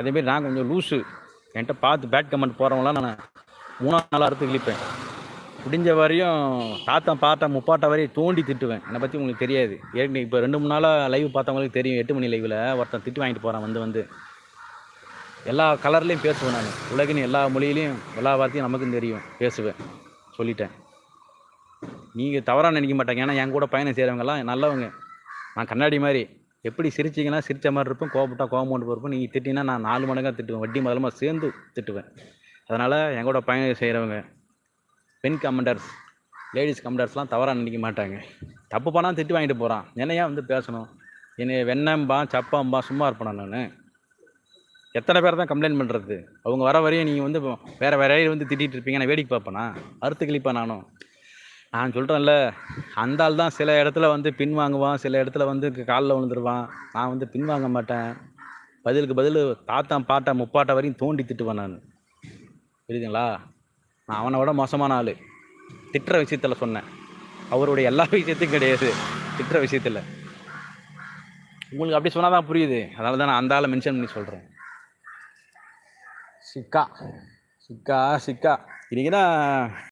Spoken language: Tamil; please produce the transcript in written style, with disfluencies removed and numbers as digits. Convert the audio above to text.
அதேமாரி நான் கொஞ்சம் லூஸு. என்கிட்ட பார்த்து பேட் கமெண்ட் போகிறவங்களாம் நான் 3 நாள் அறுத்து கிழிப்பேன். முடிஞ்ச வரையும் தாத்தா பாட்டா முப்பாட்டா வரையும் தோண்டி திட்டுவேன். என்னை பற்றி உங்களுக்கு தெரியாது. ஏற்கனவே இப்போ 2-3 நாளாக லைவ் பார்த்தவங்களுக்கு தெரியும். 8 மணி லைவில் ஒருத்தன் திட்டு வாங்கிட்டு போகிறான் வந்து எல்லா கலர்லேயும் பேசுவேன் நான். உலகின் எல்லா மொழியிலையும் எல்லா வார்த்தையும் நமக்கும் தெரியும், பேசுவேன். சொல்லிட்டேன். நீங்கள் தவறாக நினைக்க மாட்டாங்க. ஏன்னா என் கூட பயணம் செய்கிறவங்கலாம் நல்லவங்க. நான் கண்ணாடி மாதிரி. எப்படி சிரிச்சிங்கன்னா சிரித்த மாதிரி இருப்பேன், கோவப்பட்டா கோவம் இருப்பேன். நீங்கள் திட்டிங்கன்னா நான் 4 மடங்காக திட்டுவேன். வட்டி முதலமாக சேர்ந்து திட்டுவேன். அதனால் என் கூட பயணம் செய்கிறவங்க பெண் கமெண்டர்ஸ், லேடிஸ் கமெண்டர்ஸ்லாம் தவறாக நினைக்க மாட்டாங்க. தப்பு பண்ணால் திட்டு வாங்கிட்டு போகிறான், என்னையா வந்து பேசணும்? என்னை வெண்ணம்பான் சப்பாம்பா சும்மா இருப்பேன் நான். எத்தனை பேர் தான் கம்ப்ளைண்ட் பண்ணுறது? அவங்க வர வரையும் நீங்கள் வந்து வேறு வந்து திட்டிகிட்டு இருப்பீங்க. நான் வேடிக்கை பார்ப்பேனா? அறுத்து கிழிப்பேன் நானும். நான் சொல்கிறேன்ல, அந்த ஆள் தான் சில இடத்துல வந்து பின் வாங்குவான், சில இடத்துல வந்து காலில் விழுந்துருவான். நான் வந்து பின் வாங்க மாட்டேன். பதிலுக்கு பதில் தாத்தா பாட்டா முப்பாட்டா வரையும் தோண்டி திட்டுவேன் நான். புரியுதுங்களா? நான் அவனை விட மோசமான ஆள். திட்டுற விஷயத்தில் சொன்னேன், அவருடைய எல்லா விஷயத்தையும் கிடையாது, திட்டுற விஷயத்தில். உங்களுக்கு அப்படி சொன்னால் தான் புரியுது. அதனால தான் நான் அந்த ஆளை மென்ஷன் பண்ணி சொல்கிறேன். சிக்கா சிக்கா சிக்கா இன்றைக்கி தான்